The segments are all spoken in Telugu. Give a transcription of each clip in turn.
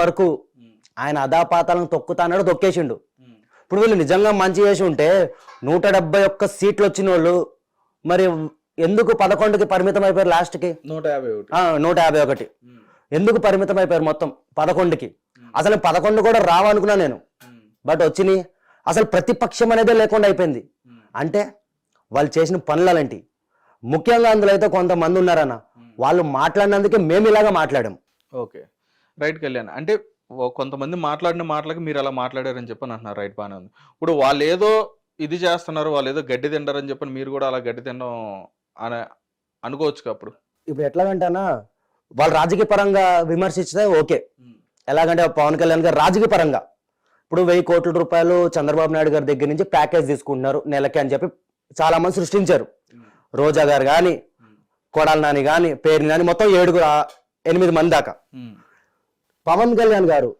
వరకు ఆయన అదాపాతాలను తొక్కుతా అన్నాడు, తొక్కేసిండు. ఇప్పుడు వీళ్ళు నిజంగా మంచి చేసి ఉంటే 171 సీట్లు వచ్చిన వాళ్ళు మరి ఎందుకు 11కి పరిమితం అయిపోయారు? లాస్ట్కి 151 ఎందుకు పరిమితం అయిపోయారు? మొత్తం 11కి. అసలు 11 కూడా రావనుకున్నా నేను, బట్ వచ్చినాయి. అసలు ప్రతిపక్షం అనేదే లేకుండా అయిపోయింది. అంటే వాళ్ళు చేసిన పనులు అలాంటి. ముఖ్యంగా అందులో అయితే కొంతమంది ఉన్నారన్న, వాళ్ళు మాట్లాడినందుకే మేము ఇలాగా మాట్లాడాం. Okay, right Kalyan. అంటే కొంతమంది మాట్లాడిన మాటలకి మీరు అలా మాట్లాడారని చెప్పని అంటున్నారు, రైట్, బాగానే ఉంది. ఇప్పుడు వాళ్ళు ఏదో ఇది చేస్తున్నారు, వాళ్ళు ఏదో గడ్డి తింటారని చెప్పని మీరు కూడా అలా గడ్డి తినడం అని అనుకోవచ్చు. అప్పుడు ఇప్పుడు ఎట్లాగంటేనా, వాళ్ళు రాజకీయ పరంగా విమర్శిస్తే ఓకే. ఎలాగంటే పవన్ కళ్యాణ్ గారు రాజకీయ పరంగా ఇప్పుడు 1000 కోట్ల రూపాయలు చంద్రబాబు నాయుడు గారి దగ్గర నుంచి ప్యాకేజ్ తీసుకుంటున్నారు నెలకి అని చెప్పి చాలా మంది సృష్టించారు. రోజా గారు కానీ, కొడాలి నాని కానీ, పేరుని కానీ, మొత్తం 8 మంది దాకా. పవన్ కళ్యాణ్ గారు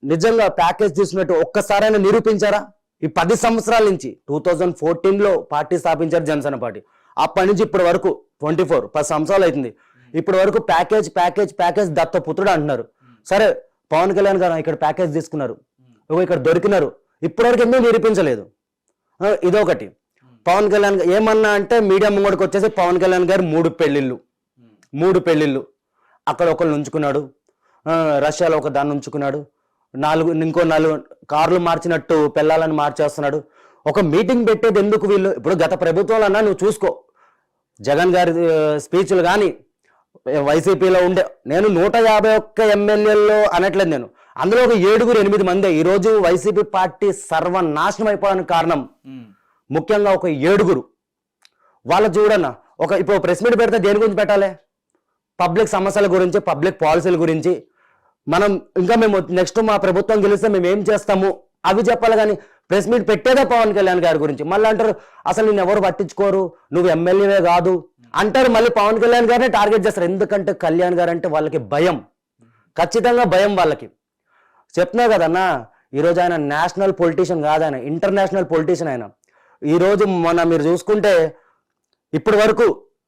నిజంగా ప్యాకేజ్ తీసుకున్నట్టు ఒక్కసారైనా నిరూపించారా? ఈ 10 సంవత్సరాల నుంచి 2014లో పార్టీ స్థాపించారు జనసేన పార్టీ. అప్పటి నుంచి ఇప్పటి వరకు 10 సంవత్సరాలు అవుతుంది. ఇప్పటి వరకు ప్యాకేజ్ ప్యాకేజ్ ప్యాకేజ్ దత్తపుత్రుడు అంటున్నారు. సరే, పవన్ కళ్యాణ్ గారు ఇక్కడ ప్యాకేజ్ తీసుకున్నారు, ఇక్కడ దొరికినారు, ఇప్పటివరకు ఎందుకు నిరూపించలేదు? ఇదొకటి. పవన్ కళ్యాణ్ ఏమన్నా అంటే మీడియా ముంగడికి వచ్చేసి పవన్ కళ్యాణ్ గారు 3 పెళ్లిళ్ళు అక్కడ ఒకళ్ళు ఉంచుకున్నాడు, రష్యాలో ఒక దాన్ని ఉంచుకున్నాడు, ఇంకో 4 కార్లు మార్చినట్టు పిల్లలను మార్చేస్తున్నాడు. ఒక మీటింగ్ పెట్టేది ఎందుకు వీళ్ళు? ఇప్పుడు గత ప్రభుత్వంలో అన్నా నువ్వు చూసుకో, జగన్ గారి స్పీచ్లు కానీ వైసీపీలో ఉండే, నేను 151 ఎమ్మెల్యేల్లో అనట్లేదు నేను, అందులో ఒక 7-8 మందే ఈరోజు వైసీపీ పార్టీ సర్వనాశనం అయిపోవడానికి కారణం. ముఖ్యంగా ఒక 7 వాళ్ళు చూడన్నా, ఇప్పుడు ప్రెస్ మీట్ పెడితే దేని గురించి పెట్టాలి? పబ్లిక్ సమస్యల గురించి, పబ్లిక్ పాలసీల గురించి. మనం ఇంకా మేము నెక్స్ట్ మా ప్రభుత్వం గెలిస్తే మేము ఏం చేస్తాము అవి చెప్పాలి, కానీ ప్రెస్ మీట్ పెట్టేదే పవన్ కళ్యాణ్ గారి గురించి. మళ్ళీ అంటారు అసలు నేను ఎవరు పట్టించుకోరు, నువ్వు ఎమ్మెల్యేవే కాదు అంటారు. మళ్ళీ పవన్ కళ్యాణ్ గారిని టార్గెట్ చేస్తారు. ఎందుకంటే కళ్యాణ్ గారు అంటే వాళ్ళకి భయం, ఖచ్చితంగా భయం వాళ్ళకి. చెప్తున్నా కదన్నా, ఈరోజు ఆయన నేషనల్ పొలిటీషియన్ కాదు, ఆయన ఇంటర్నేషనల్ పొలిటీషియన్. ఆయన ఈరోజు మీరు చూసుకుంటే ఇప్పటి వరకు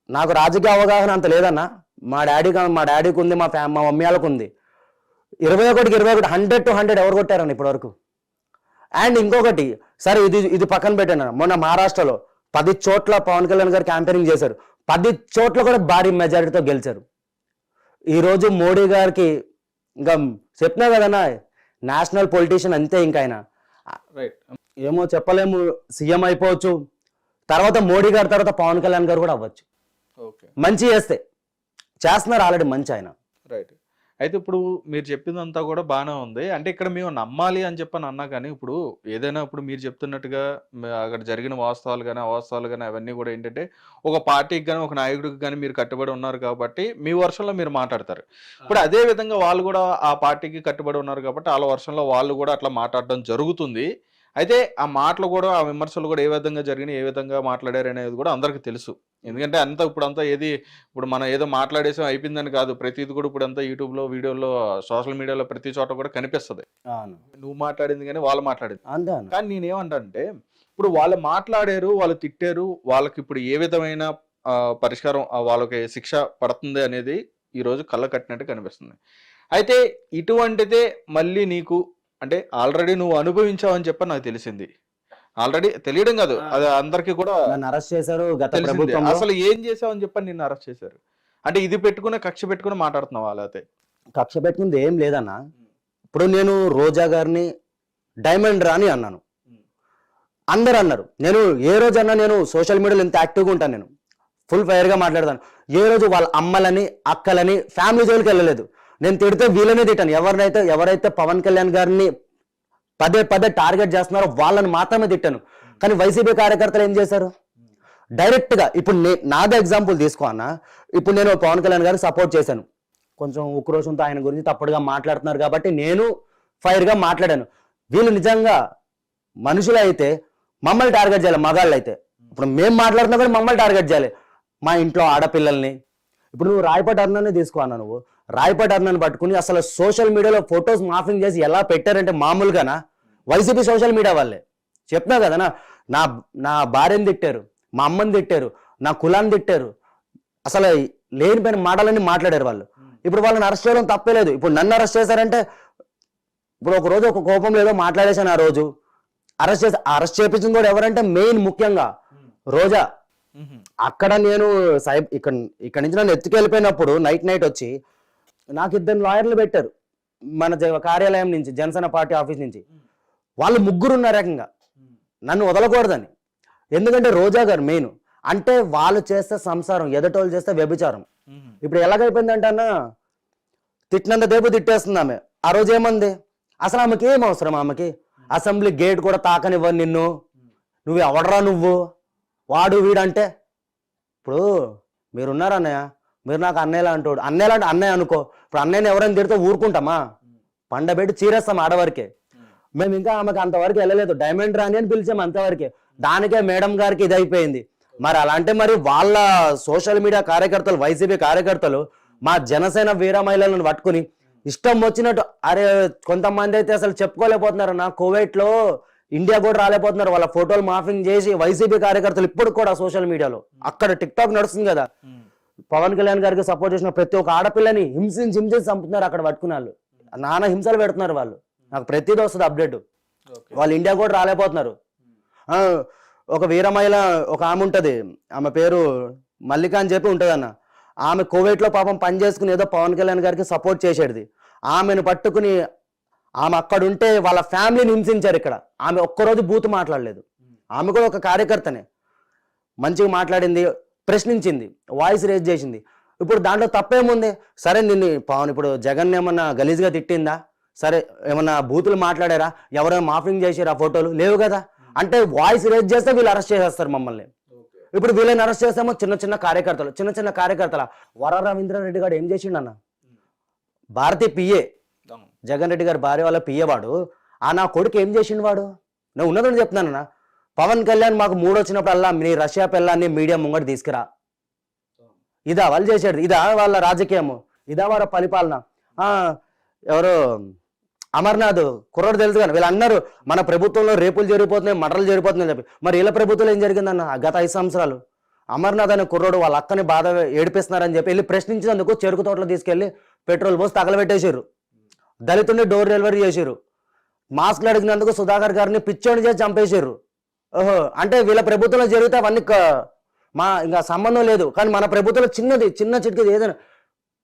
నాకు రాజకీయ అవగాహన అంత లేదన్నా. మా డాడీకి ఉంది, మా మమ్మీ వాళ్ళకు ఉంది. 21కి 21 100 to 100 ఎవరు కొట్టారన్న ఇప్పటి వరకు? అండ్ ఇంకొకటి, సరే ఇది పక్కన పెట్టాను, మొన్న మహారాష్ట్రలో 10 చోట్ల పవన్ కళ్యాణ్ గారు క్యాంపెయినింగ్ చేశారు, 10 చోట్ల కూడా భారీ మెజారిటీతో గెలిచారు. ఈరోజు మోడీ గారికి ఇంకా చెప్పినా కదన్నా, నేషనల్ పొలిటీషియన్ అంతే. ఇంకా ఆయన ఏమో చెప్పలేము, సీఎం అయిపోవచ్చు, తర్వాత మోడీ గారి తర్వాత పవన్ కళ్యాణ్ గారు కూడా అవ్వచ్చు. మంచి చేస్తున్నారు ఆల్రెడీ మంచి ఆయన. రైట్. అయితే ఇప్పుడు మీరు చెప్పిందంతా కూడా బాగానే ఉంది. అంటే ఇక్కడ మేము నమ్మాలి అని చెప్పని అన్నా, కానీ ఇప్పుడు ఏదైనా ఇప్పుడు మీరు చెప్తున్నట్టుగా అక్కడ జరిగిన వాస్తవాలు కానీ అవాస్తవాలు కానీ అవన్నీ కూడా ఏంటంటే ఒక పార్టీకి కానీ ఒక నాయకుడికి కానీ మీరు కట్టుబడి ఉన్నారు కాబట్టి మీ వర్షంలో మీరు మాట్లాడతారు. ఇప్పుడు అదే విధంగా వాళ్ళు కూడా ఆ పార్టీకి కట్టుబడి ఉన్నారు కాబట్టి వాళ్ళ వర్షంలో వాళ్ళు కూడా అట్లా మాట్లాడడం జరుగుతుంది. అయితే ఆ మాటలు కూడా, ఆ విమర్శలు కూడా ఏ విధంగా జరిగినాయి, ఏ విధంగా మాట్లాడారు అనేది కూడా అందరికీ తెలుసు. ఎందుకంటే ఇప్పుడంతా ఇప్పుడు మనం ఏదో మాట్లాడేసాం అయిపోయిందని కాదు, ప్రతిది కూడా ఇప్పుడు అంతా యూట్యూబ్లో, వీడియోలో, సోషల్ మీడియాలో ప్రతి చోట కూడా కనిపిస్తుంది. నువ్వు మాట్లాడింది కానీ వాళ్ళు మాట్లాడింది. కానీ నేనేమంటే ఇప్పుడు వాళ్ళు మాట్లాడారు, వాళ్ళు తిట్టారు, వాళ్ళకి ఇప్పుడు ఏ విధమైన పరిష్కారం, వాళ్ళకి శిక్ష పడుతుంది అనేది ఈరోజు కళ్ళ కట్టినట్టు కనిపిస్తుంది. అయితే ఇటువంటిదే మళ్ళీ నీకు అంటే ఆల్రెడీ నువ్వు అనుభవించావని చెప్పి నాకు తెలిసింది. ఆల్రెడీ తెలియడం కాదు, అది అందరికి కూడా అరెస్ట్ చేశారు. అసలు ఏం చేసావని చెప్పని నిన్ను అరెస్ట్ చేశారు అంటే ఇది పెట్టుకునే కక్ష పెట్టుకుని మాట్లాడుతున్నావు? వాళ్ళైతే కక్ష పెట్టుకుంది ఏం లేదన్నా. ఇప్పుడు నేను రోజా గారిని డైమండ్ రా అని అన్నాను, అందరు అన్నారు. నేను ఏ రోజు అన్నా, నేను సోషల్ మీడియాలో ఎంత యాక్టివ్గా ఉంటాను, నేను ఫుల్ ఫైర్గా మాట్లాడతాను. ఏ రోజు వాళ్ళ అమ్మలని, అక్కలని, ఫ్యామిలీ జోలికి వెళ్ళలేదు. నేను తిడితే వీళ్ళనే తిట్టాను. ఎవరైతే పవన్ కళ్యాణ్ గారిని పదే టార్గెట్ చేస్తున్నారో వాళ్ళని మాత్రమే తిట్టాను. కానీ వైసీపీ కార్యకర్తలు ఏం చేశారు? డైరెక్ట్గా ఇప్పుడు నాదే ఎగ్జాంపుల్ తీసుకో అన్న. ఇప్పుడు నేను పవన్ కళ్యాణ్ గారికి సపోర్ట్ చేశాను, కొంచెం ఉక్రోషంతో ఆయన గురించి తప్పుడుగా మాట్లాడుతున్నారు కాబట్టి నేను ఫైర్గా మాట్లాడాను. వీళ్ళు నిజంగా మనుషులు అయితే మమ్మల్ని టార్గెట్ చేయాలి, మగాళ్ళు అయితే. ఇప్పుడు మేము మాట్లాడుతున్నా కూడా మమ్మల్ని టార్గెట్ చేయాలి, మా ఇంట్లో ఆడపిల్లల్ని. ఇప్పుడు నువ్వు రాయపాటి అరుణాన్ని తీసుకో అన్న, నువ్వు రాయపాటి అరుణాన్ని పట్టుకుని అసలు సోషల్ మీడియాలో ఫొటోస్ మాఫింగ్ చేసి ఎలా పెట్టారంటే మామూలుగానా? వైసీపీ సోషల్ మీడియా వాళ్ళే. చెప్తున్నా కదనా, నా భార్యని తిట్టారు, మా అమ్మని తిట్టారు, నా కులాన్ని తిట్టారు, అసలు లేనిపోయిన మాటలన్నీ మాట్లాడారు వాళ్ళు. ఇప్పుడు వాళ్ళని అరెస్ట్ చేయడం తప్పలేదు. ఇప్పుడు నన్ను అరెస్ట్ చేశారంటే ఇప్పుడు ఒక రోజు ఒక కోపంలో ఏదో మాట్లాడేశాను, ఆ రోజు అరెస్ట్ చేపించింది కూడా ఎవరంటే మెయిన్ ముఖ్యంగా రోజా. అక్కడ నేను ఇక్కడ నుంచి నన్ను ఎత్తుకెళ్ళిపోయినప్పుడు నైట్ వచ్చి నాకు 2 లాయర్లు పెట్టారు మన కార్యాలయం నుంచి, జనసేన పార్టీ ఆఫీస్ నుంచి. వాళ్ళు 3 ఉన్నారు ఏకంగా నన్ను వదలకూడదని. ఎందుకంటే రోజా గారు మెయిన్. అంటే వాళ్ళు చేస్తే సంసారం, ఎదటోళ్ళు చేస్తే వ్యభిచారం. ఇప్పుడు ఎలాగైపోయిందంటే అన్న, తిట్టినంత దేపు తిట్టేస్తుంది ఆమె. ఆ రోజు ఏమంది, అసలు ఆమెకి ఏం అవసరం, ఆమెకి అసెంబ్లీ గేట్ కూడా తాకనివ్వను నిన్ను, నువ్వు ఎవడరా నువ్వు, వాడు వీడంటే. ఇప్పుడు మీరున్నారు అన్నయ్య, మీరు నాకు అన్నయ్యలా అంటాడు, అన్నయ్యలా అంటే అన్నయ్య అనుకో. ఇప్పుడు అన్నయ్యని ఎవరైనా తిడితే ఊరుకుంటామా? పండబెట్టి చీరేస్తాం ఆడవరకే. మేము ఇంకా ఆమెకు అంతవరకు వెళ్ళలేదు, డైమండ్ రాణి అని పిలిచాము అంతవరకే. దానికే మేడం గారికి ఇది అయిపోయింది. మరి అలాంటి మరి వాళ్ళ సోషల్ మీడియా కార్యకర్తలు, వైసీపీ కార్యకర్తలు మా జనసేన వీర మహిళలను పట్టుకుని ఇష్టం వచ్చినట్టు, అరే కొంతమంది అయితే అసలు చెప్పుకోలేకపోతున్నారు. నా కువైట్లో ఇండియా కూడా రాలేకపోతున్నారు. వాళ్ళ ఫోటోలు మాఫింగ్ చేసి వైసీపీ కార్యకర్తలు ఇప్పుడు కూడా సోషల్ మీడియాలో, అక్కడ టిక్టాక్ నడుస్తుంది కదా, పవన్ కళ్యాణ్ గారికి సపోర్ట్ చేసిన ప్రతి ఒక్క ఆడపిల్లని హింసించి చంపుతున్నారు. అక్కడ పట్టుకున్న వాళ్ళు నానా హింసలు పెడుతున్నారు వాళ్ళు. నాకు ప్రతిదీ వస్తుంది అప్డేట్. వాళ్ళు ఇండియా కూడా రాలేకపోతున్నారు. ఒక వీర మహిళ ఒక ఆమె ఉంటది, ఆమె పేరు మల్లిక అని చెప్పి ఉంటది అన్న. ఆమె కువైట్లో పాపం పని చేసుకుని ఏదో పవన్ కళ్యాణ్ గారికి సపోర్ట్ చేసేది. ఆమెను పట్టుకుని ఆమె అక్కడ ఉంటే వాళ్ళ ఫ్యామిలీని హింసించారు. ఇక్కడ ఆమె ఒక్కరోజు బూతు మాట్లాడలేదు. ఆమె కూడా ఒక కార్యకర్తనే, మంచిగా మాట్లాడింది, ప్రశ్నించింది, వాయిస్ రేజ్ చేసింది. ఇప్పుడు దాంట్లో తప్పేముంది? సరే నిన్ను పవన్ ఇప్పుడు జగన్ ఏమన్నా గలీజ్గా తిట్టిందా? సరే ఏమన్నా బూతులు మాట్లాడారా? ఎవరైనా మాఫింగ్ చేసారా? ఫోటోలు లేవు కదా. అంటే వాయిస్ రేజ్ చేస్తే వీళ్ళు అరెస్ట్ చేసేస్తారు మమ్మల్ని. ఇప్పుడు వీళ్ళని అరెస్ట్ చేస్తామో చిన్న కార్యకర్తల వర రవీంద్రారెడ్డి గారు ఏం చేసిండన్న, భారతీ పిఏ, జగన్ రెడ్డి గారి భార్య వాళ్ళ పిఏ వాడు. నా కొడుకు ఏం చేసిండు వాడు? నేను ఉన్నదని చెప్తున్నానన్నా. పవన్ కళ్యాణ్ మాకు 3 వచ్చినప్పుడు అల్లా నీ రష్యా పిల్లాన్ని మీడియా ముంగట తీసుకురా, ఇదా వాళ్ళు చేసేది? ఇదా వాళ్ళ రాజకీయము? ఇదా వాళ్ళ పరిపాలన? ఎవరు అమర్నాథ్ కుర్రోడు తెలుసు కానీ వీళ్ళు అన్నారు మన ప్రభుత్వంలో రేపులు జరిగిపోతున్నాయి, మర్డర్లు జరిగిపోతున్నాయని చెప్పి. మరి వీళ్ళ ప్రభుత్వంలో ఏం జరిగిందన్న గత 5 సంవత్సరాలు? అమర్నాథ్ అనే కుర్రోడు వాళ్ళ అక్కని బాధ ఏడిపిస్తున్నారని చెప్పి వెళ్ళి ప్రశ్నించినందుకు చెరుకు తోటలో తీసుకెళ్లి పెట్రోల్ పోసి తగలబెట్టేసారు. దళితుడిని డోర్ డెలివరీ చేశారు. మాస్క్లు అడిగినందుకు సుధాకర్ గారిని పిచ్చోని చేసి చంపేశారు. ఓహో, అంటే వీళ్ళ ప్రభుత్వంలో జరిగితే అవన్నీ మా ఇంకా సంబంధం లేదు. కానీ మన ప్రభుత్వంలో చిన్న చిటికి ఏదైనా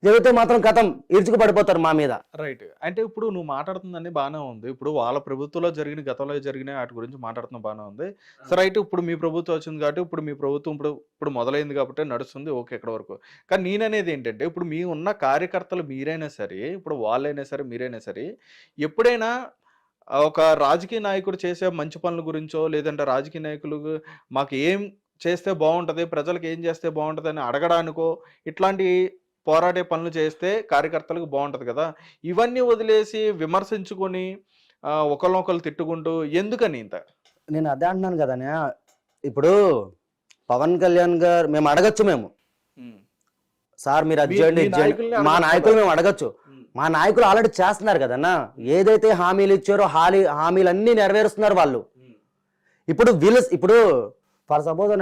జరిగితే మాత్రం కథం ఇరుచుకు పడిపోతారు మా మీద. రైట్. అంటే ఇప్పుడు నువ్వు మాట్లాడుతుందని బాగానే ఉంది. ఇప్పుడు వాళ్ళ ప్రభుత్వంలో జరిగిన, గతంలో జరిగిన వాటి గురించి మాట్లాడుతున్న బాగానే ఉంది. సో రైట్, ఇప్పుడు మీ ప్రభుత్వం వచ్చింది కాబట్టి ఇప్పుడు మీ ప్రభుత్వం ఇప్పుడు మొదలైంది కాబట్టి నడుస్తుంది, ఓకే ఎక్కడ వరకు. కానీ నేననేది ఏంటంటే ఇప్పుడు మీ ఉన్న కార్యకర్తలు మీరైనా సరే, ఇప్పుడు వాళ్ళైనా సరే మీరైనా సరే, ఎప్పుడైనా ఒక రాజకీయ నాయకుడు చేసే మంచి పనుల గురించో, లేదంటే రాజకీయ నాయకులు మాకు ఏం చేస్తే బాగుంటుంది, ప్రజలకు ఏం చేస్తే బాగుంటుంది అని అడగడానికో, ఇట్లాంటి పోరాడే పనులు చేస్తే కార్యకర్తలకు బాగుంటుంది కదా. ఇవన్నీ వదిలేసి విమర్శించుకొని ఒకళ్ళొకళ్ళు తిట్టుకుంటూ ఎందుకని ఇంత? నేను అదే అంటున్నాను కదా. ఇప్పుడు పవన్ కళ్యాణ్ గారు మేము అడగచ్చు, మేము సార్ మీరు అది చేయండి, మా నాయకులు మేము అడగచ్చు. మా నాయకులు ఆల్రెడీ చేస్తున్నారు కదన్నా. ఏదైతే హామీలు ఇచ్చారో హామీలన్నీ నెరవేరుస్తున్నారు వాళ్ళు. ఇప్పుడు ఫర్ సపోజ్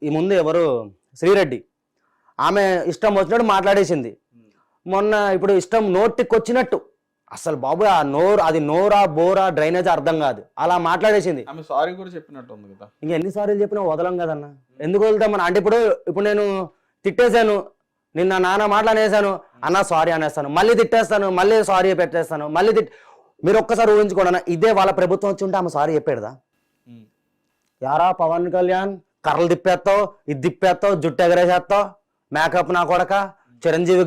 ఈ ముందు ఎవరు శ్రీరెడ్డి, ఆమె ఇష్టం వచ్చినట్టు మాట్లాడేసింది మొన్న. ఇప్పుడు ఇష్టం నోటికి వచ్చినట్టు, అసలు బాబు ఆ నోరు, అది నోరా బోరా డ్రైనేజ్ అర్థం కాదు, అలా మాట్లాడేసింది. సారీ కూడా చెప్పినట్టు ఉంది కదా. ఇంకా ఎన్నిసార్లు చెప్పినా వదలం కదన్నా. ఎందుకు వదులుతామన్నా? అంటే ఇప్పుడు నేను తిట్టేశాను, నిన్న నాన్న మాట్లాడేసాను, అన్న సారీ అనేస్తాను, మళ్ళీ తిట్టేస్తాను, మళ్ళీ సారీ పెట్టేస్తాను, మళ్ళీ మీరు ఒక్కసారి ఊహించుకోండి అన్న, ఇదే వాళ్ళ ప్రభుత్వం వచ్చి ఉంటే ఆమె సారీ చెప్పేదా? యారా పవన్ కళ్యాణ్ కర్రలు తిప్పేస్తావు, ఇది తిప్పేస్తావు, జుట్టు ఎగరేసేస్తావు, మేకప్ నా కొడక, చిరంజీవి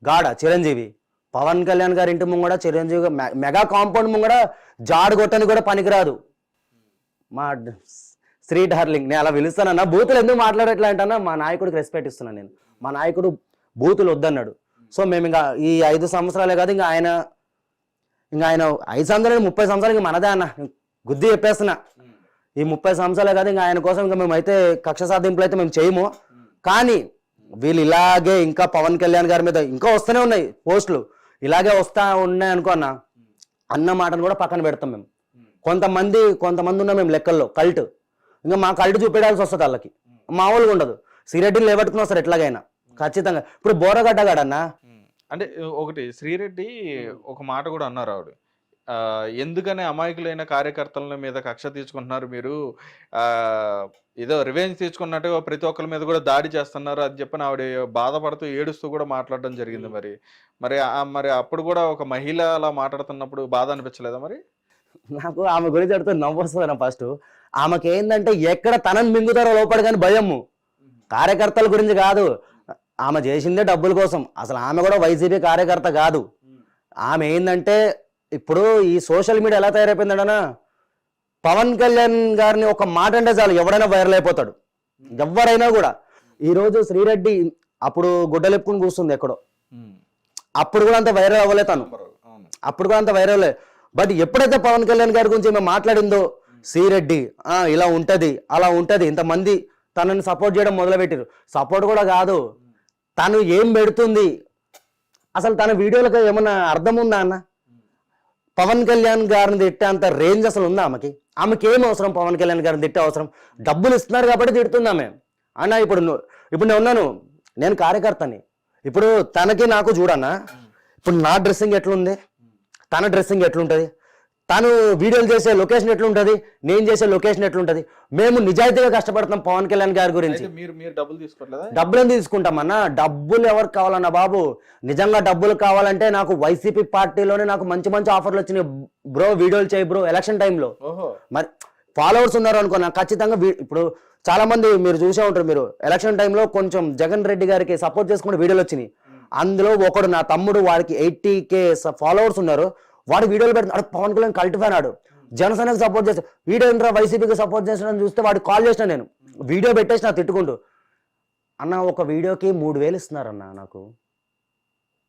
గాడా చిరంజీవి, పవన్ కళ్యాణ్ గారి ఇంటి ముంగడ చిరంజీవి మెగా కాంపౌండ్ ముంగడ జాడు కొట్టని కూడా పనికిరాదు. మా శ్రీ డార్లింగ్ నేను అలా పిలుస్తానన్నా. బూతులు ఎందుకు మాట్లాడట్లా అంటన్నా, మా నాయకుడికి రెస్పెక్ట్ ఇస్తున్నాను నేను. మా నాయకుడు బూతులు వద్దన్నాడు. సో మేము ఇంకా ఈ 5 సంవత్సరాలే కాదు, ఇంకా ఆయన 5 సంవత్సరాలు 30 సంవత్సరాలు ఇంకా మనదే అన్న, గుద్ది చెప్పేస్తున్నా. ఈ 30 సంవత్సరాలే కాదు, ఇంకా ఆయన కోసం ఇంకా మేమైతే కక్ష సాధింపులు అయితే మేము చేయము. కానీ వీళ్ళు ఇలాగే ఇంకా పవన్ కళ్యాణ్ గారి మీద ఇంకా వస్తూనే ఉన్నాయి పోస్టులు, ఇలాగే వస్తా ఉన్నాయి అనుకో అన్న మాటను కూడా పక్కన పెడతాం మేము. కొంతమంది ఉన్నాం మేము లెక్కల్లో కల్ట్, ఇంకా మా కల్ట్ చూపెడాల్సి వస్తుంది వాళ్ళకి, మామూలుగా ఉండదు. సిరెడ్డిని లేబట్టుకుని వస్తారు ఎట్లాగైనా ఖచ్చితంగా. ఇప్పుడు బోరగడ్డ గాడన్నా అంటే ఒకటి శ్రీరెడ్డి ఒక మాట కూడా అన్నారు ఆవిడ. ఎందుకని అమాయకులైన కార్యకర్తల మీద కక్ష తీసుకుంటున్నారు మీరు, ఏదో రివెంజ్ తీసుకున్నట్టుగా ప్రతి ఒక్కరి మీద కూడా దాడి చేస్తున్నారు అని చెప్పని ఆవిడ బాధపడుతూ ఏడుస్తూ కూడా మాట్లాడడం జరిగింది. మరి మరి మరి అప్పుడు కూడా ఒక మహిళ అలా మాట్లాడుతున్నప్పుడు బాధ అనిపించలేదా మరి? నాకు ఆమె గురించి అడిగితే నవ్వు వస్తుంది నా ఫస్ట్. ఆమెకి ఏంటంటే ఎక్కడ తనని మింగుతారో లోపల కానీ భయము, కార్యకర్తల గురించి కాదు. ఆమె చేసిందే డబ్బుల కోసం. అసలు ఆమె కూడా వైసీపీ కార్యకర్త కాదు. ఆమె ఏంటంటే ఇప్పుడు ఈ సోషల్ మీడియా ఎలా తయారైపోయిందన్నా, పవన్ కళ్యాణ్ గారిని ఒక మాట అంటే చాలు ఎవడైనా వైరల్ అయిపోతాడు, ఎవరైనా కూడా. ఈరోజు శ్రీరెడ్డి అప్పుడు గుడ్డలెప్పుకుని కూర్చుంది ఎక్కడో, అప్పుడు కూడా అంత వైరల్ అవ్వలే తను, అప్పుడు కూడా అంత వైరల్. బట్ ఎప్పుడైతే పవన్ కళ్యాణ్ గారి గురించి మేము మాట్లాడిందో, శ్రీరెడ్డి ఇలా ఉంటది అలా ఉంటది, ఇంతమంది తనని సపోర్ట్ చేయడం మొదలుపెట్టారు. సపోర్ట్ కూడా కాదు, తను ఏం పెడుతుంది అసలు తన వీడియోలకు ఏమన్నా అర్థం ఉందా అన్న? పవన్ కళ్యాణ్ గారిని తిట్టే అంత రేంజ్ అసలు ఉందా ఆమెకి? ఆమెకి ఏం అవసరం పవన్ కళ్యాణ్ గారిని తిట్టే అవసరం? డబ్బులు ఇస్తున్నారు కాబట్టి తిడుతుందా ఆమె అన్న? ఇప్పుడు నేను ఉన్నాను, నేను కార్యకర్తని. ఇప్పుడు తనకి నాకు చూడన్నా, ఇప్పుడు నా డ్రెస్సింగ్ ఎట్లుంది, తన డ్రెస్సింగ్ ఎట్లుంటుంది, తను వీడియోలు చేసే లొకేషన్ ఎట్లుంటుంది, నేను చేసే లొకేషన్ ఎట్లుంటుంది. మేము నిజాయితీగా కష్టపడుతున్నాం పవన్ కళ్యాణ్ గారి గురించి. మీరు డబ్బులు తీసుకోవట్లేదా? డబ్బులు ఎందుకు తీసుకుంటామన్నా? డబ్బులు ఎవరికి కావాలన్నా బాబు? నిజంగా డబ్బులు కావాలంటే నాకు వైసీపీ పార్టీలోనే నాకు మంచి మంచి ఆఫర్లు వచ్చినాయి బ్రో, వీడియోలు చేయి బ్రో ఎలక్షన్ టైంలో. మరి ఫాలోవర్స్ ఉన్నారు అనుకో, నాకు ఖచ్చితంగా ఇప్పుడు చాలా మంది మీరు చూసే ఉంటారు, మీరు ఎలక్షన్ టైంలో కొంచెం జగన్ రెడ్డి గారికి సపోర్ట్ చేసుకుంటే వీడియోలు వచ్చినాయి. అందులో ఒకడు నా తమ్ముడు, వాడికి 80K ఫాలోవర్స్ ఉన్నారు, వాడు వీడియోలు పెడుతున్నాడు, పవన్ కళ్యాణ్ కల్ట్ ఫ్యాన్, ఆడు జనసేనకు సపోర్ట్ చేస్తాడు, వీడియో ఏంట్రా వైసీపీకి సపోర్ట్ చేస్తాడని చూస్తే వాడికి కాల్ చేసిన, నేను వీడియో పెట్టేసి నా తిట్టుకుంటూ, అన్న ఒక వీడియోకి 3000 ఇస్తున్నారన్న నాకు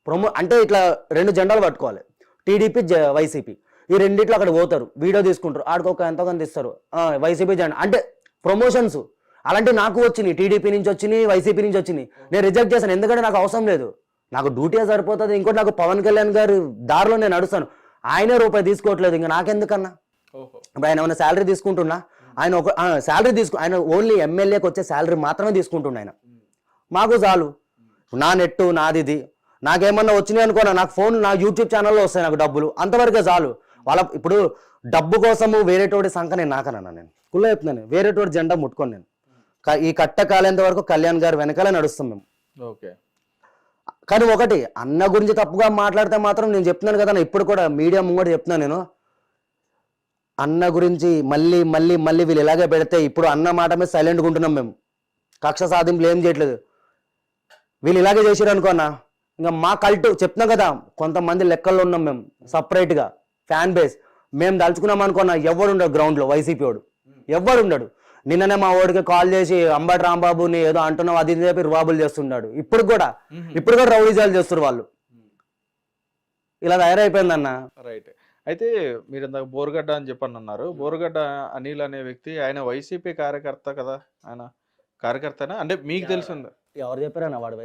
ప్రమో. అంటే ఇట్లా 2 జెండాలు పట్టుకోవాలి, టీడీపీ వైసీపీ, ఈ రెండిట్లో అక్కడ పోతారు, వీడియో తీసుకుంటారు, ఆడికి ఒక ఎంతో కొంత ఇస్తారు వైసీపీ జెండా, అంటే ప్రమోషన్స్. అలాంటి నాకు వచ్చినాయి, టీడీపీ నుంచి వచ్చినాయి, వైసీపీ నుంచి వచ్చినాయి. నేను రిజెక్ట్ చేశాను, ఎందుకంటే నాకు అవసరం లేదు, నాకు డ్యూటీ సరిపోతుంది. ఇంకోటి నాకు పవన్ కళ్యాణ్ గారి దారిలో నేను నడుస్తాను, ఆయనే రూపాయి తీసుకోవట్లేదు, ఇంకా నాకెందుకన్నా? ఇప్పుడు ఆయన ఏమైనా శాలరీ తీసుకుంటున్నా, ఆయన ఒక శాలరీ ఆయన ఓన్లీ ఎమ్మెల్యేకి వచ్చే శాలరీ మాత్రమే తీసుకుంటున్నా ఆయన. మాకు చాలు, నా నెట్టు నాది, ఇది నాకేమన్నా వచ్చినాయి అనుకోనా, నాకు ఫోన్, నా యూట్యూబ్ ఛానల్లో వస్తాయి నాకు డబ్బులు, అంతవరకే చాలు. వాళ్ళ ఇప్పుడు డబ్బు కోసము వేరేటోడి సంఖ నేను నాకనన్నా, నేను కుళ్ళ చెప్తున్నాను, వేరేటోడి జెండా ముట్టుకొని నేను ఈ కట్ట కాలేంత వరకు కళ్యాణ్ గారు వెనకాలే నడుస్తాం మేము. ఓకే. కానీ ఒకటి, అన్న గురించి తప్పుగా మాట్లాడితే మాత్రం నేను చెప్తున్నాను కదా, ఇప్పుడు కూడా మీడియా ముంగట చెప్తున్నాను నేను, అన్న గురించి మళ్ళీ మళ్ళీ మళ్ళీ వీళ్ళు ఇలాగే పెడితే, ఇప్పుడు అన్న మాట మీద సైలెంట్గా ఉంటున్నాం మేము, కక్ష సాధింపులు ఏం చేయట్లేదు. వీళ్ళు ఇలాగే చేసారు అనుకో అన్న, ఇంకా మా కల్ట్ చెప్తున్నాం కదా, కొంతమంది లెక్కల్లో ఉన్నాం మేము, సపరేట్గా ఫ్యాన్ బేస్. మేము దలుచుకున్నాం అనుకున్నా, ఎవడు ఉండడు గ్రౌండ్లో, వైసీపీ వాడు ఎవడు ఉండడు. నిన్ననే మా వాడికి కాల్ చేసి అంబటి రాంబాబుని ఏదో అంటున్నావు అది చెప్పి రుబాబులు చేస్తున్నాడు. ఇప్పుడు కూడా రౌడీజాలు చేస్తారు వాళ్ళు, ఇలా తయారైపోయిందన్న. రైట్. అయితే మీరు ఇందాక బోరుగడ్డ అని చెప్పని అన్నారు, బోరుగడ్డ అనిల్ అనే వ్యక్తి ఆయన వైసీపీ కార్యకర్త కదా, ఆయన కార్యకర్తనా అంటే మీకు తెలిసిందా? ఎవరు చెప్పారన్న వాడు?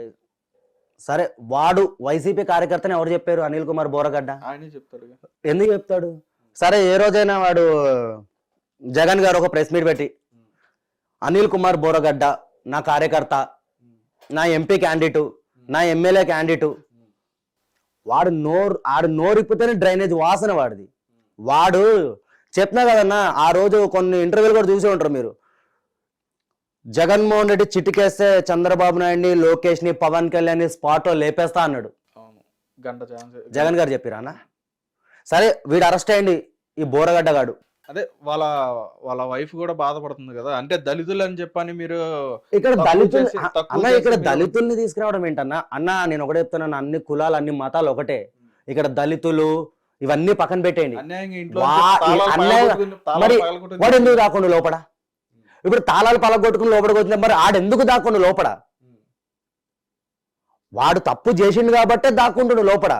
సరే, వాడు వైసీపీ కార్యకర్తని ఎవరు చెప్పారు? అనిల్ కుమార్ బోరగడ్డ ఆయనే చెప్తాడు. ఎందుకు చెప్తాడు? సరే, ఏ రోజైనా వాడు జగన్ గారు ఒక ప్రెస్ మీట్ పెట్టి అనిల్ కుమార్ బోరగడ్డ నా కార్యకర్త, నా ఎంపీ క్యాండిడేటు, నా ఎమ్మెల్యే క్యాండిడేటు, వాడు నోరిప్పితేనే డ్రైనేజ్ వాసన వాడిది. వాడు చెప్పినా కదన్నా, ఆ రోజు కొన్ని ఇంటర్వ్యూలు కూడా చూసే ఉంటారు మీరు, జగన్మోహన్ రెడ్డి చిటికేస్తే చంద్రబాబు నాయుడిని, లోకేష్ ని, పవన్ కళ్యాణ్ ని స్పాట్ లో లేపేస్తా అన్నాడు. జగన్ గారు చెప్పిరా అన్న? సరే, వీడు అరెస్ట్ అయ్యండి, ఈ బోరగడ్డ గాడు. అదే వాళ్ళ వైఫ్ కూడా బాధపడుతుంది కదా, అంటే దళితులు అని చెప్పని మీరు ఇక్కడ దళితుల్ని తీసుకురావడం ఏంటన్నా? అన్న నేను ఒకటే చెప్తున్నాను, అన్ని కులాలు అన్ని మతాలు ఒకటే, ఇక్కడ దళితులు ఇవన్నీ పక్కన పెట్టేయండి. మరి వాడు ఎందుకు దాక్కుండా లోపడ? ఇప్పుడు తాళాలు పలగొట్టుకుని లోపలికి వచ్చిన మరి ఆడెందుకు దాక్కుండా లోపడ? వాడు తప్పు చేసిండు కాబట్టే దాక్కుంటుడు లోపల.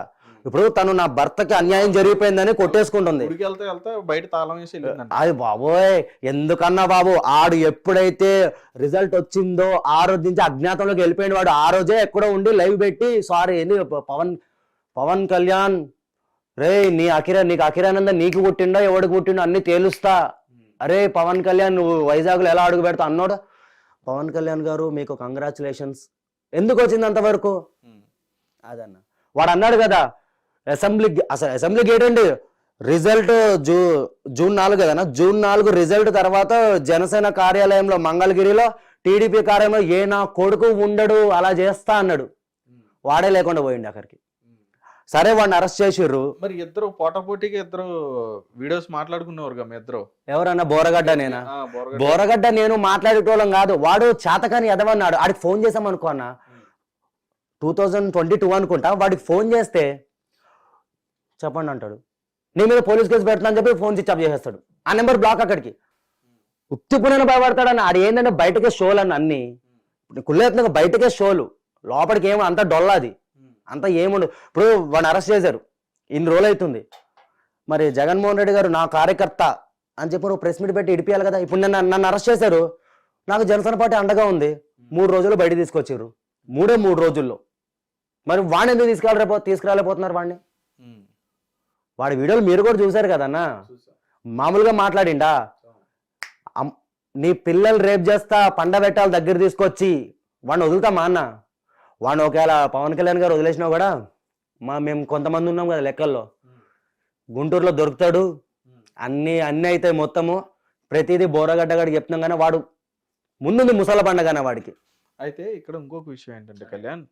ఇప్పుడు తను నా భర్తకి అన్యాయం జరిగిపోయిందని కొట్టేసుకుంటుంది. అది బాబోయ్, ఎందుకన్నా బాబు, ఆడు ఎప్పుడైతే రిజల్ట్ వచ్చిందో ఆ రోజు నుంచి అజ్ఞాతంలోకి వెళ్ళిపోయిన వాడు. ఆ రోజే ఎక్కడో ఉండి లైవ్ పెట్టి సారీ ఏంది పవన్ కళ్యాణ్ రే నీకు అఖిరానంద నీకు పుట్టిండో ఎవడికి పుట్టిండో అన్ని తేలుస్తా, అరే పవన్ కళ్యాణ్ నువ్వు వైజాగ్లో ఎలా అడుగు పెడతా అన్నాడు. పవన్ కళ్యాణ్ గారు మీకు కంగ్రాచులేషన్స్. ఎందుకు వచ్చింది అంతవరకు? అదన్న వాడు అన్నాడు కదా అసెంబ్లీ గేట్ అండి రిజల్ట్ జూన్ 4 కదనా, జూన్ 4 రిజల్ట్ తర్వాత జనసేన కార్యాలయంలో మంగళగిరిలో టీడీపీ కార్యాలయంలో ఏ నా కొడుకు ఉండడు అలా చేస్తా అన్నాడు. వాడే లేకుండా పోయింది అక్కడికి. సరే వాడిని అరెస్ట్ చేసిర్రు. మరి ఇద్దరు పోటాపోటీగా ఇద్దరు వీడియోస్ మాట్లాడుకునేవారు మీ ఇద్దరు. ఎవరన్నా బోరగడ్డ నేనా? బోరగడ్డ నేను మాట్లాడేటోళ్ళం కాదు. వాడు చేతకాని ఎదవన్నాడు. ఆడికి ఫోన్ చేసాం అనుకో అన్న, 2022 అనుకుంటా. వాడికి ఫోన్ చేస్తే చెప్పండి అంటాడు, నీ మీద పోలీస్ కేసు పెడతా అని చెప్పి ఫోన్ స్విచ్ ఆఫ్ చేసేస్తాడు. ఆ నెంబర్ బ్లాక్ అక్కడికి. ఉత్తిపునైనా భయపడతాడన్న. ఆడు ఏంటంటే బయటకే షోలు అన్న అన్ని కుళ్ళేతున్నా బయటకే షోలు, లోపలికి ఏమో అంత డొల్లాది అంత ఏముండు. ఇప్పుడు వాడిని అరెస్ట్ చేశారు, ఇన్ని రోజులు అవుతుంది. మరి జగన్మోహన్ రెడ్డి గారు నా కార్యకర్త అని చెప్పి నువ్వు ప్రెస్ మీట్ పెట్టి ఇడిపియాలి కదా. ఇప్పుడు నన్ను అరెస్ట్ చేశారు, నాకు జనసేన పార్టీ అండగా ఉంది. 3 రోజులు బయట తీసుకొచ్చారు, 3 రోజుల్లో. మరి వాడిని ఎందుకు తీసుకురాలేకపోతున్నారు వాడిని? వాడి వీడియోలు మీరు కూడా చూశారు కదన్నా. మామూలుగా మాట్లాడిండా, నీ పిల్లలు రేప్ చేస్తా పండబెట్టాలి దగ్గర తీసుకొచ్చి వాడిని వదులుతామా అన్న? వాడిని ఒకవేళ పవన్ కళ్యాణ్ గారు వదిలేసినా కూడా మేము కొంతమంది ఉన్నాం కదా లెక్కల్లో, గుంటూరులో దొరుకుతాడు, అన్ని అవుతాయి మొత్తము. ప్రతిదీ బోరగడ్డ గారికి చెప్తున్నాం కానీ వాడు ముందుంది ముసల పండగనే వాడికి. అయితే ఇక్కడ ఇంకొక విషయం ఏంటంటే కళ్యాణ్,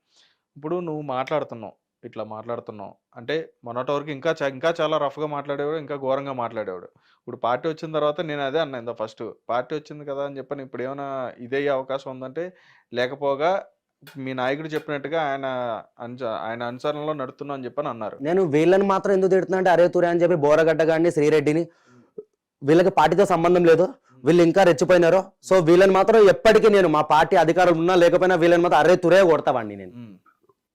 ఇప్పుడు నువ్వు ఇట్లా మాట్లాడుతున్నావు అంటే మొన్నటి వరకు ఇంకా చాలా రఫ్గా మాట్లాడేవాడు, ఇంకా ఘోరంగా మాట్లాడేవాడు. ఇప్పుడు పార్టీ వచ్చిన తర్వాత నేను అదే అన్నా ఇంత ఫస్ట్, పార్టీ వచ్చింది కదా అని చెప్పని ఇప్పుడు ఏమైనా ఇదయ్యే అవకాశం ఉందంటే, లేకపోగా మీ నాయకుడు చెప్పినట్టుగా ఆయన అనుసరణలో నడుతున్నా అని చెప్పని అన్నారు. నేను వీళ్ళని మాత్రం ఎందుకు తిడుతున్నా అంటే, అరే తురే అని చెప్పి బోరగడ్డ గారిని శ్రీరెడ్డిని, వీళ్ళకి పార్టీతో సంబంధం లేదు, వీళ్ళు ఇంకా రెచ్చిపోయినారు. సో వీళ్ళని మాత్రం ఎప్పటికీ నేను మా పార్టీ అధికారులు ఉన్నా లేకపోయినా వీళ్ళని మాత్రం అరే తురే కొడతావాడిని నేను.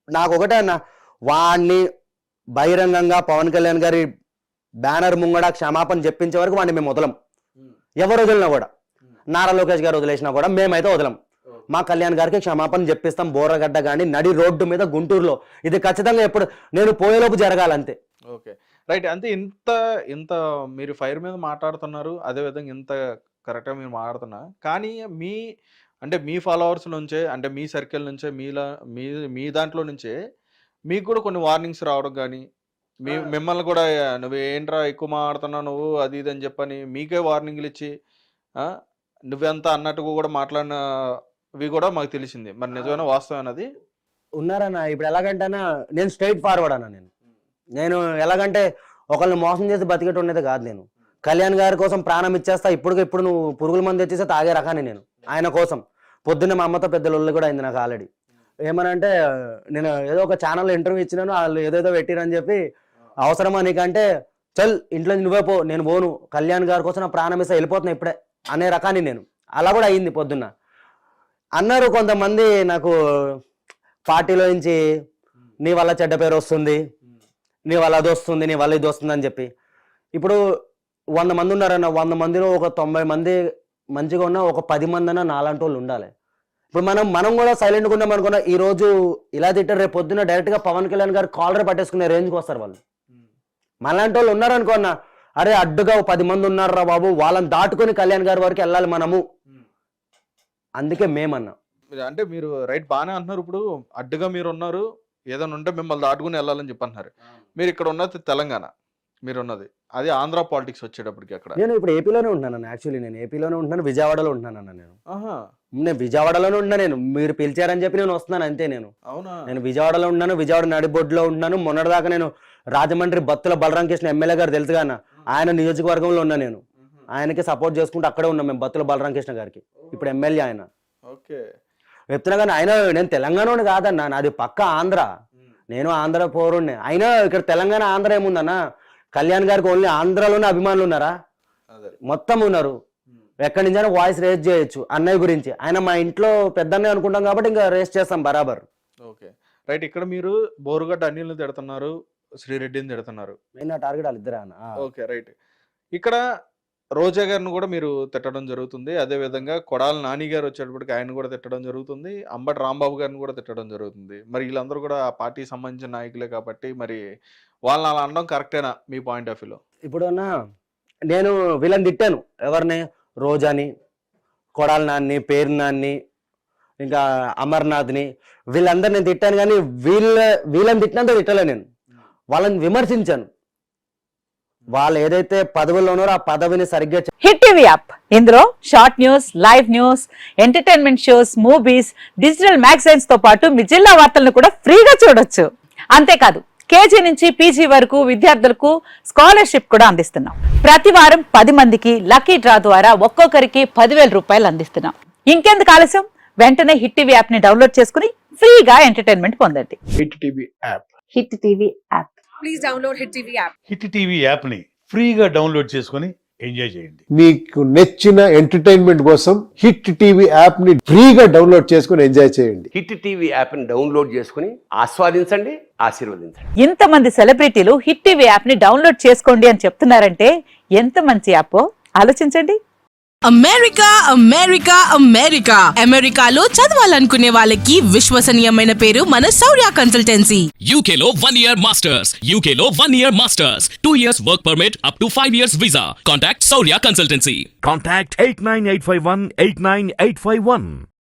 నాకు ఒకటే అన్న, వాడిని బహిరంగంగా పవన్ కళ్యాణ్ గారి బ్యానర్ ముంగడ క్షమాపణ చెప్పించే వరకు వాడిని మేము వదలం. ఎవరు వదిలినా కూడా, నారా లోకేష్ గారు వదిలేసినా కూడా మేమైతే వదలం. మా కళ్యాణ్ గారికి క్షమాపణ చెప్పిస్తాం. బోరగడ్డ గాని నడి రోడ్డు మీద గుంటూరులో ఇది ఖచ్చితంగా ఎప్పుడు నేను పోయేలోపు జరగాలంతే. Okay right. అంతే. ఇంత మీరు ఫైర్ మీద మాట్లాడుతున్నారు, అదే విధంగా ఇంత కరెక్ట్గా మీరు మాట్లాడుతున్నా కానీ మీ ఫాలోవర్స్ నుంచే, అంటే మీ సర్కిల్ నుంచే, మీ దాంట్లో నుంచే మీకు కూడా కొన్ని వార్నింగ్స్ రావడం కానీ, మిమ్మల్ని కూడా నువ్వు ఏంట్రా ఎక్కువ మాట్లాడుతున్నావు నువ్వు అది ఇది అని చెప్పని మీకే వార్నింగ్లు ఇచ్చి నువ్వెంత అన్నట్టుగా కూడా మాట్లాడినవి కూడా మాకు తెలిసింది. మరి నిజమైన వాస్తవం అన్నది ఉన్నారన్న. ఇప్పుడు ఎలాగంటేనా, నేను స్ట్రైట్ ఫార్వర్డ్ అన్న. నేను ఎలాగంటే ఒకళ్ళని మోసం చేసి బతికేట ఉండేది కాదు. నేను కళ్యాణ్ గారి కోసం ప్రాణం ఇచ్చేస్తా. ఇప్పుడు నువ్వు పురుగుల మంది వచ్చేసి తాగే రకాన్ని నేను ఆయన కోసం. పొద్దున్న మా అమ్మతో పెద్ద లొల్లి కూడా అయింది నాకు ఆల్రెడీ. ఏమనంటే, నేను ఏదో ఒక ఛానల్లో ఇంటర్వ్యూ ఇచ్చినాను, వాళ్ళు ఏదేదో పెట్టిరని చెప్పి, అవసరమా నీకంటే చల్ ఇంట్లో నువ్వే పో, నేను పోను, కళ్యాణ్ గారి కోసం నా ప్రాణం ఇస్తా, వెళ్ళిపోతున్నా ఇప్పుడే అనే రకాన్ని నేను. అలా కూడా అయింది పొద్దున్న. అన్నారు కొంతమంది నాకు పార్టీలో నుంచి, నీ వల్ల చెడ్డ పేరు వస్తుంది, నీ వల్ల అది వస్తుంది, నీ వల్ల ఇది వస్తుంది అని చెప్పి. ఇప్పుడు 100 మంది ఉన్నారన్న, 100 మందిలో ఒక 90 మంది మంచిగా ఉన్నా, ఒక 10 మంది అన్నా నాలాంటి వాళ్ళు ఉండాలి. ఇప్పుడు మనం కూడా సైలెంట్గా ఉన్నాం అనుకున్నా, ఈ రోజు ఇలా తిట్టారు, రేపు పొద్దున్న డైరెక్ట్గా పవన్ కళ్యాణ్ గారు కాలర్ పట్టేసుకునే రేంజ్కి వస్తారు వాళ్ళు. మనలాంటి వాళ్ళు ఉన్నారనుకున్నా, అరే అడ్డుగా 10 మంది ఉన్నారా బాబు, వాళ్ళని దాటుకొని కళ్యాణ్ గారి వరకు వెళ్ళాలి మనము. అందుకే మేమన్నా. అంటే మీరు రైట్ బాగానే అంటున్నారు. ఇప్పుడు అడ్డుగా మీరు ఉన్నారు, ఏదైనా ఉంటే మిమ్మల్ని దాటుకుని వెళ్ళాలని చెప్పి అంటున్నారు. మీరు ఇక్కడ ఉన్నది తెలంగాణ, మీరు ఉన్నది అది ఆంధ్ర పాలిటిక్స్ వచ్చేటప్పటికి. అక్కడ నేను ఇప్పుడు ఏపీలోనే ఉంటున్నాను. యాక్చువల్లీ నేను ఏపీలోనే ఉంటున్నాను, విజయవాడలో ఉంటున్నాను. నేను విజయవాడలోనే ఉంటున్నా. నేను మీరు పిలిచారని చెప్పి నేను వస్తున్నాను అంతే. నేను విజయవాడలో ఉన్నాను, విజయవాడ నడిబొడ్డులో ఉంటున్నాను. మొన్నటిదాకా నేను రాజమండ్రి బత్తుల బలరాం కృష్ణ ఎమ్మెల్యే గారు తెలుసుగా అన్న, ఆయన నియోజకవర్గంలో ఉన్నా. నేను ఆయనకి సపోర్ట్ చేసుకుంటూ అక్కడే ఉన్నాం మేము, బత్తుల బలరాం కృష్ణ గారికి. ఇప్పుడు ఎమ్మెల్యే ఆయన. చెప్తున్నా కానీ ఆయన, నేను తెలంగాణ కాదన్నా, నాది పక్క ఆంధ్ర. నేను ఆంధ్ర పౌరుణ్ణి. అయినా ఇక్కడ తెలంగాణ ఆంధ్ర ఏముందన్న, కళ్యాణ్ గారికి ఓన్లీ ఆంధ్రాలోనే అభిమానులు ఉన్నారా? మొత్తం ఉన్నారు. ఎక్కడి నుంచైనా వాయిస్ రేస్ చేయొచ్చు అన్నయ్య గురించి. ఆయన మా ఇంట్లో పెద్దన్నయ్య అనుకుంటాం కాబట్టి ఇంకా రేస్ చేస్తాం బరాబర్. Okay right. ఇక్కడ మీరు బోరుగడ్డ అనిల్ని తిడుతున్నారు, శ్రీరెడ్డిని తిడుతున్నారు. నా టార్గెట్ వాళ్ళిద్దరే అన్న. Okay right. ఇక్కడ రోజా గారిని కూడా మీరు తిట్టడం జరుగుతుంది. అదే విధంగా కొడాలి నాని గారు వచ్చేటప్పటికి ఆయన కూడా తిట్టడం జరుగుతుంది. అంబటి రాంబాబు గారిని కూడా తిట్టడం జరుగుతుంది. మరి వీళ్ళందరూ కూడా ఆ పార్టీకి సంబంధించిన నాయకులే కాబట్టి మరి వాళ్ళని అలా అనడం కరెక్టేనా మీ పాయింట్ ఆఫ్ వ్యూలో? ఇప్పుడు నేను వీళ్ళని తిట్టాను. ఎవరిని? రోజాని, కొడాలి నాన్ని, పేరు నాన్ని, ఇంకా అమర్నాథ్ని వీళ్ళందరూ నేను తిట్టాను, కానీ వీళ్ళని తిట్టినంత తిట్టలే నేను. వాళ్ళని విమర్శించాను. వాళ్ళు ఏదైతే పదవుల్లో ఉన్నారో ఆ పదవిని సరిగ్గా హిట్ టీవీ యాప్, ఇందులో short news, live news, entertainment shows, movies, digital magazines తో పాటు మీ జిల్లా వార్తలను కూడా ఫ్రీగా చూడొచ్చు. అంతేకాదు కేజీ నుంచి పీజీ వరకు విద్యార్థులకు స్కాలర్షిప్ కూడా అందిస్తున్నాం. ప్రతి వారం 10 మందికి లక్కీ డ్రా ద్వారా ఒక్కొక్కరికి 10,000 రూపాయలు అందిస్తున్నాం. ఇంకెందుకు ఆలస్యం, వెంటనే హిట్ టీవీ యాప్ ని డౌన్లోడ్ చేసుకుని ఫ్రీగా ఎంటర్టైన్మెంట్ పొందండి. Hit TV app. Hit TV app. Please download Hit TV app. Hit TV యాప్ని ఫ్రీగా డౌన్లోడ్ చేసుకొని ఎంజాయ్ చేయండి. మీకు నచ్చిన ఎంటర్టైన్మెంట్ కోసం హిట్ టీవీ యాప్ ని ఫ్రీగా డౌన్లోడ్ చేసుకుని ఎంజాయ్ చేయండి. హిట్ టీవీ యాప్ని డౌన్లోడ్ చేసుకుని ఆస్వాదించండి, ఆశీర్వదించండి. ఇంతమంది సెలబ్రిటీలు హిట్ టీవీ యాప్ ని డౌన్లోడ్ చేసుకోండి అని చెప్తున్నారంటే ఎంత మంచి యాప్ ఆలోచించండి. అమెరికా అమెరికా అమెరికా అమెరికాలో చదవాలనుకునే వాళ్ళకి విశ్వసనీయమైన పేరు మన శౌర్య consultancy. UK Law 1 Year Masters. UK Law 1 Year Masters. 2 years work permit up to 5 years visa. Contact Saurya Consultancy. Contact 89851 89851.